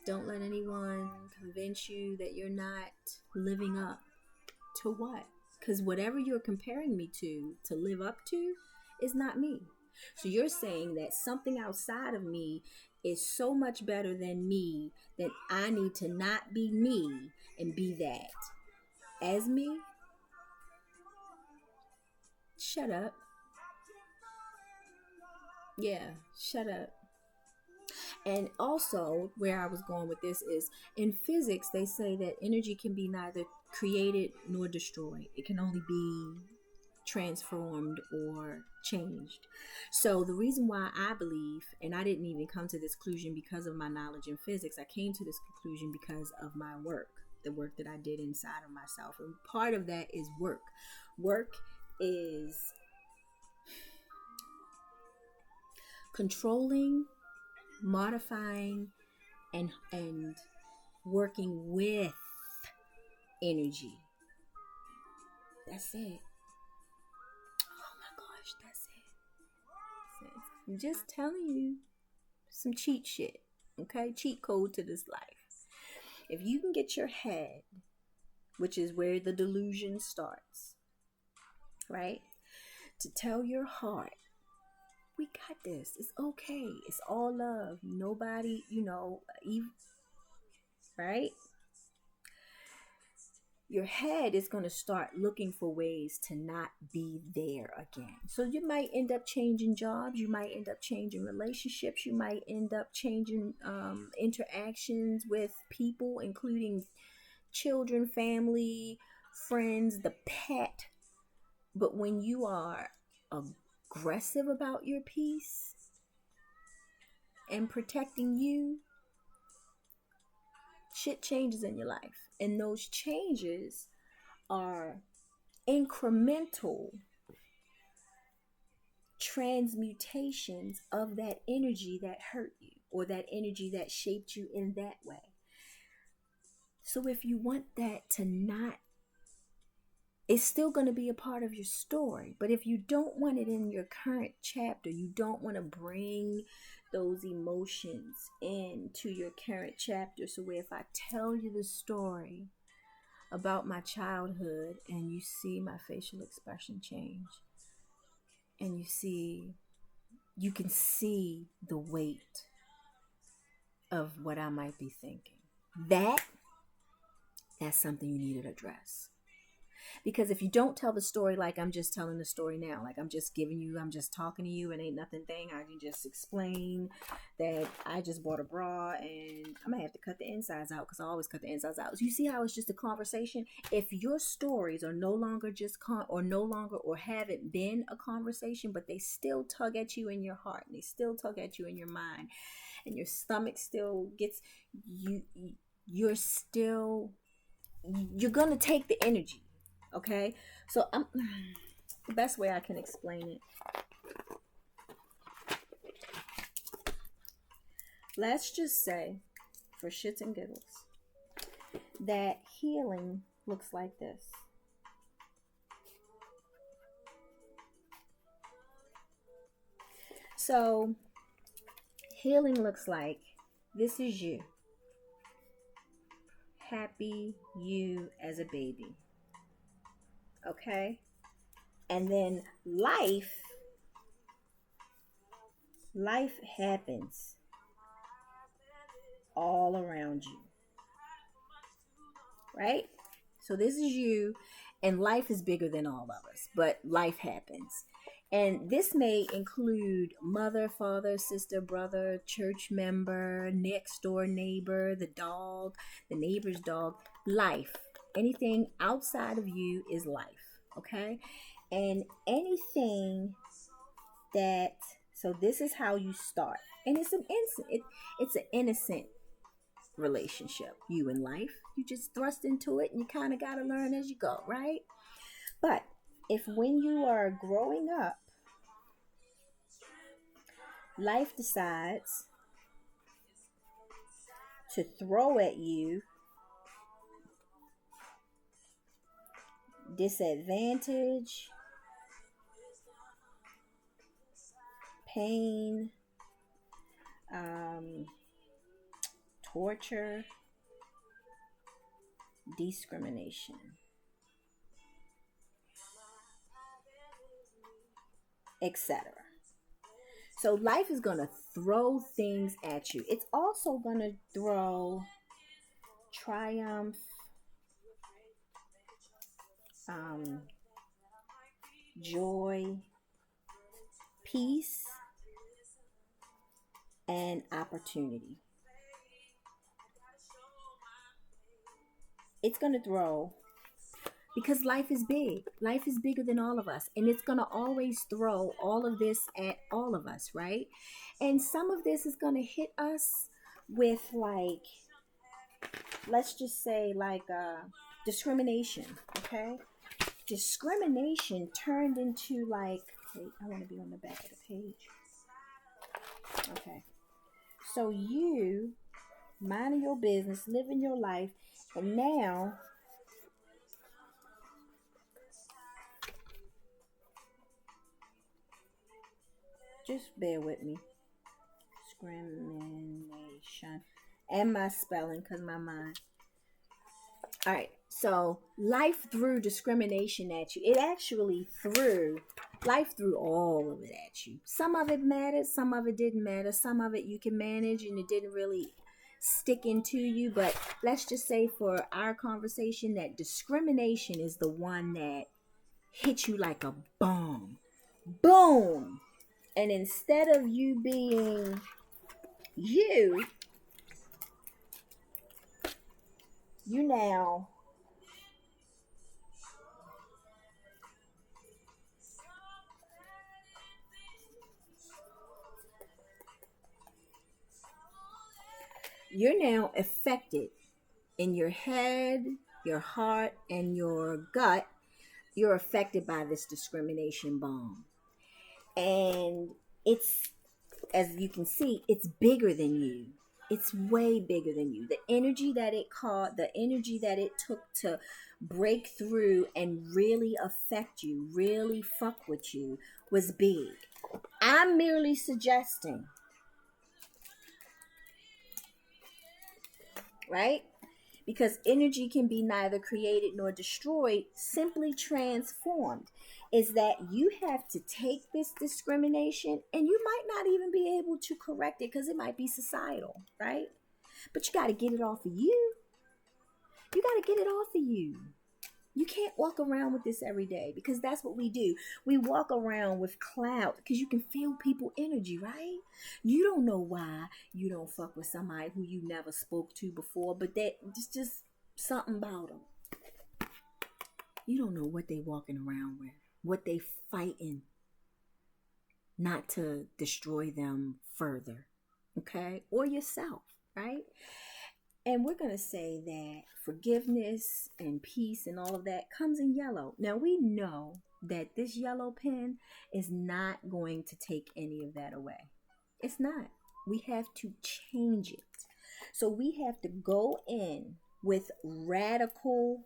Don't let anyone convince you that you're not living up to what? Because whatever you're comparing me to live up to, is not me. So you're saying that something outside of me is so much better than me that I need to not be me and be that as me? Shut up. Yeah, shut up. And also, where I was going with this is in physics, they say that energy can be neither created nor destroyed, it can only be transformed or changed. So, the reason why I believe, and I didn't even come to this conclusion because of my knowledge in physics, I came to this conclusion because of my work, the work that I did inside of myself. And part of that is work. Work is controlling, modifying, and working with energy. That's it. Oh my gosh, that's it. I'm just telling you some cheat shit. Okay? Cheat code to this life. If you can get your head, which is where the delusion starts, right? To tell your heart, we got this. It's okay. It's all love. Nobody, right? Your head is going to start looking for ways to not be there again. So you might end up changing jobs, you might end up changing relationships, you might end up changing interactions with people, including children, family, friends, the pet. But when you are aggressive about your peace and protecting you, shit changes in your life. And those changes are incremental transmutations of that energy that hurt you or that energy that shaped you in that way. So if you want that to not, it's still going to be a part of your story. But if you don't want it in your current chapter, you don't want to bring those emotions into your current chapter. So where if I tell you the story about my childhood and you see my facial expression change, and you can see the weight of what I might be thinking. That's something you need to address. Because if you don't tell the story like I'm just telling the story now, like I'm just talking to you and ain't nothing thing, I can just explain that I just bought a bra and I might have to cut the insides out because I always cut the insides out. So you see how it's just a conversation? If your stories are no longer or haven't been a conversation, but they still tug at you in your heart and they still tug at you in your mind and your stomach still gets you're gonna take the energy. Okay, so the best way I can explain it. Let's just say, for shits and giggles, that healing looks like this. So, healing looks like this is you. Happy you as a baby. Okay? And then life happens all around you. Right? So this is you, and life is bigger than all of us, but life happens. And this may include mother, father, sister, brother, church member, next door neighbor, the dog, the neighbor's dog, life. Anything outside of you is life, okay? And anything that, so this is how you start. And it's an innocent relationship. You in life, you just thrust into it and you kind of got to learn as you go, right? But if when you are growing up, life decides to throw at you disadvantage, pain, torture, discrimination, etc. So life is going to throw things at you. It's also going to throw triumph, um, joy, peace, and opportunity. It's going to throw, because life is big. Life is bigger than all of us. And it's going to always throw all of this at all of us, right? And some of this is going to hit us with, like, let's just say, like, discrimination, okay? Discrimination turned into, like, wait, I want to be on the back of the page. Okay. So you minding your business, living your life, and now just bear with me. Discrimination. And my spelling, because my mind. All right. So life threw discrimination at you. It actually life threw all of it at you. Some of it mattered. Some of it didn't matter. Some of it you can manage and it didn't really stick into you. But let's just say for our conversation that discrimination is the one that hit you like a bomb. Boom. And instead of you being you now affected in your head, your heart, and your gut. You're affected by this discrimination bomb. And it's, as you can see, it's bigger than you. It's way bigger than you. The energy that it took to break through and really affect you, really fuck with you, was big. I'm merely suggesting, right? Because energy can be neither created nor destroyed, simply transformed. Is that you have to take this discrimination, and you might not even be able to correct it because it might be societal, right? But you got to get it off of you. You got to get it off of you. You can't walk around with this every day, because that's what we do. We walk around with clout because you can feel people energy, right? You don't know why you don't fuck with somebody who you never spoke to before, but that it's just something about them. You don't know what they walking around with, what they fighting not to destroy them further, okay? Or yourself, right? And we're going to say that forgiveness and peace and all of that comes in yellow. Now, we know that this yellow pen is not going to take any of that away. It's not. We have to change it. So we have to go in with radical,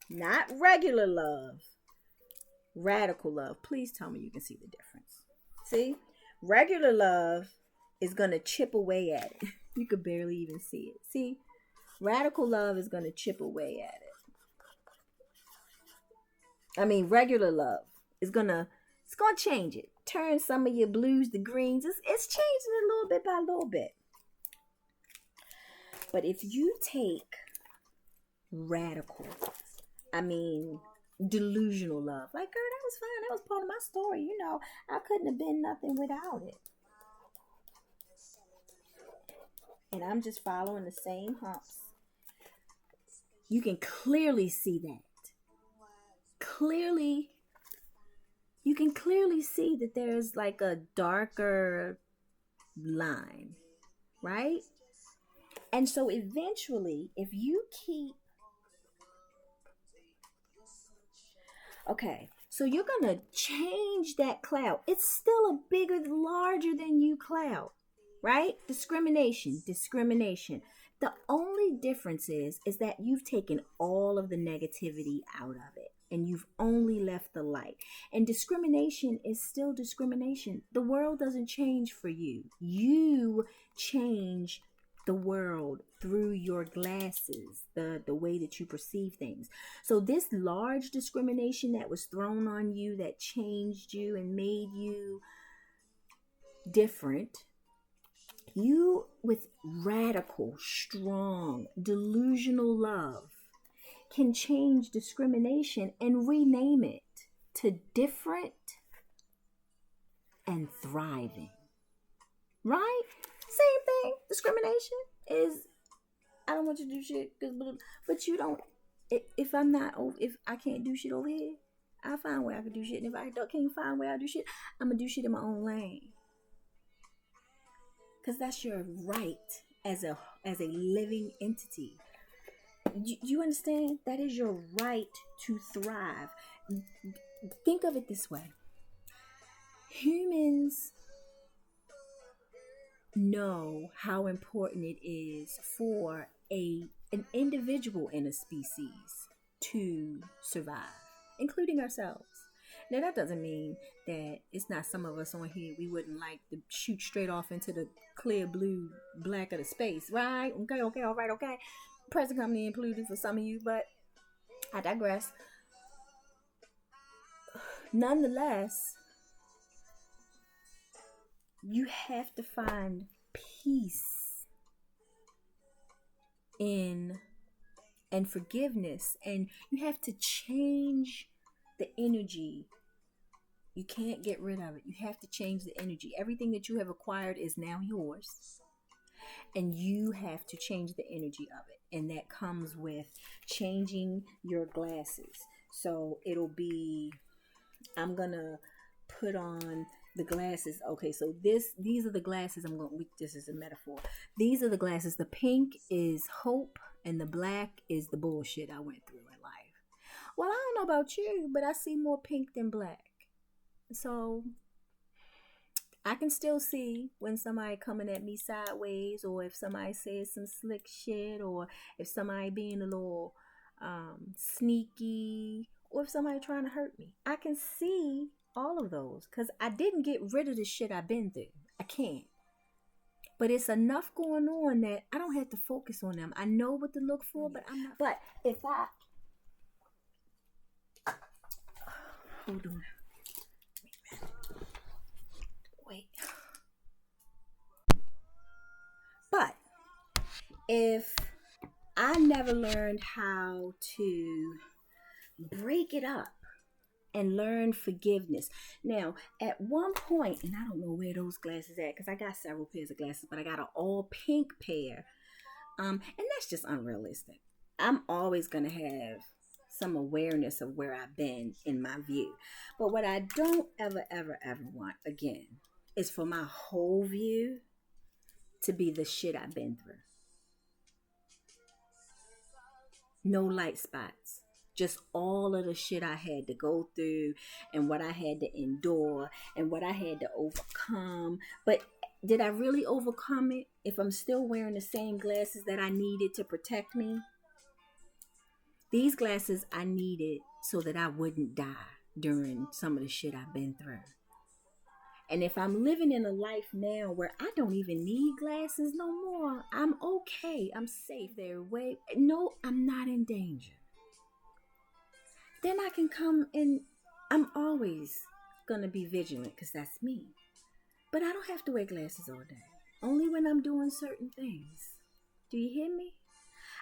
not regular love, radical love. Please tell me you can see the difference. See? Regular love is going to chip away at it. You could barely even see it. See? Radical love is going to chip away at it. I mean, regular love is going to change it. Turn some of your blues to greens. It's changing it little bit by little bit. But if you take radical, delusional love, like, girl, that was fine. That was part of my story. You know, I couldn't have been nothing without it. And I'm just following the same humps. You can clearly see that. You can clearly see that there's like a darker line, right? And so eventually, if you keep... Okay, so you're going to change that cloud. It's still a bigger, larger than you cloud, right? Discrimination. The only difference is that you've taken all of the negativity out of it. and you've only left the light. And discrimination is still discrimination. The world doesn't change for you. You change the world through your glasses, the way that you perceive things. So this large discrimination that was thrown on you, that changed you and made you different, you with radical, strong, delusional love can change discrimination and rename it to different and thriving. Right? Same thing. Discrimination is, I don't want you to do shit, but you don't. If I can't do shit over here, I'll find a way I can do shit. And if I can't find a way I do shit, I'm gonna do shit in my own lane. Because that's your right as a living entity. You understand? That is your right to thrive. Think of it this way. Humans know how important it is for an individual in a species to survive, including ourselves. Now, that doesn't mean that it's not some of us on here we wouldn't like to shoot straight off into the clear blue black of the space, right? Okay, all right, okay. Present company included for some of you, but I digress. Nonetheless, you have to find peace in and forgiveness, and you have to change the energy. You can't get rid of it. You have to change the energy. Everything that you have acquired is now yours, and you have to change the energy of it, and that comes with changing your glasses. So it'll be, I'm gonna put on the glasses. Okay, so these are the glasses this is a metaphor. These are the glasses. The pink is hope and the black is the bullshit I went through in life. Well, I don't know about you, but I see more pink than black. So I can still see when somebody coming at me sideways, or if somebody says some slick shit, or if somebody being a little sneaky, or if somebody trying to hurt me. I can see all of those because I didn't get rid of the shit I've been through. I can't. But it's enough going on that I don't have to focus on them. I know what to look for, but I'm not. But if I... Hold on. Wait. But if I never learned how to break it up and learn forgiveness. Now, at one point, and I don't know where those glasses at, because I got several pairs of glasses, but I got an all pink pair. And that's just unrealistic. I'm always going to have some awareness of where I've been in my view. But what I don't ever want, again, is for my whole view to be the shit I've been through. No light spots. Just all of the shit I had to go through and what I had to endure and what I had to overcome. But did I really overcome it if I'm still wearing the same glasses that I needed to protect me? These glasses I needed so that I wouldn't die during some of the shit I've been through. And if I'm living in a life now where I don't even need glasses no more, I'm okay. I'm safe. No, I'm not in danger. Then I can come and I'm always going to be vigilant because that's me. But I don't have to wear glasses all day. Only when I'm doing certain things. Do you hear me?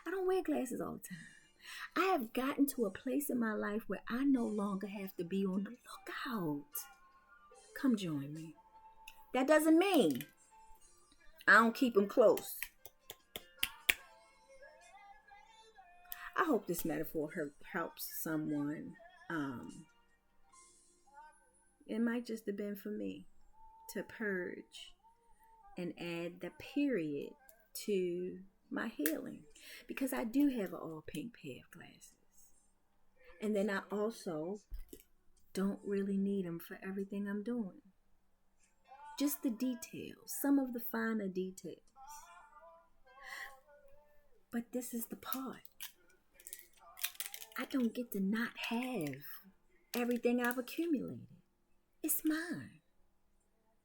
I don't wear glasses all the time. I have gotten to a place in my life where I no longer have to be on the lookout. Come join me. That doesn't mean I don't keep them close. I hope this metaphor helps someone. It might just have been for me to purge and add the period to my healing, because I do have an all pink pair of glasses. And then I also don't really need them for everything I'm doing. Just the details, some of the finer details. But this is the part. I don't get to not have everything I've accumulated. It's mine.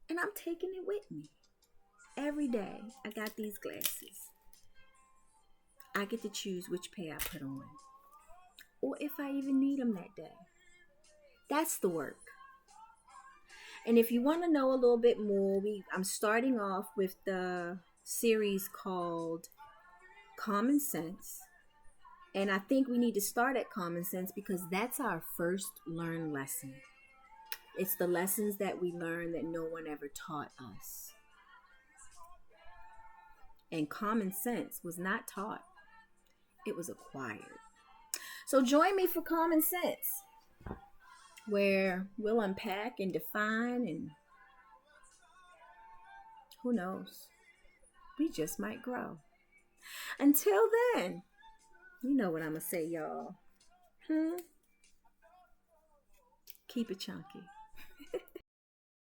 And I'm taking it with me. Every day, I got these glasses. I get to choose which pair I put on, or if I even need them that day. That's the work. And if you want to know a little bit more, I'm starting off with the series called Common Sense. And I think we need to start at common sense because that's our first learned lesson. It's the lessons that we learn that no one ever taught us. And common sense was not taught, it was acquired. So join me for Common Sense, where we'll unpack and define, and who knows, we just might grow. Until then, you know what I'm going to say, y'all. Keep it chunky.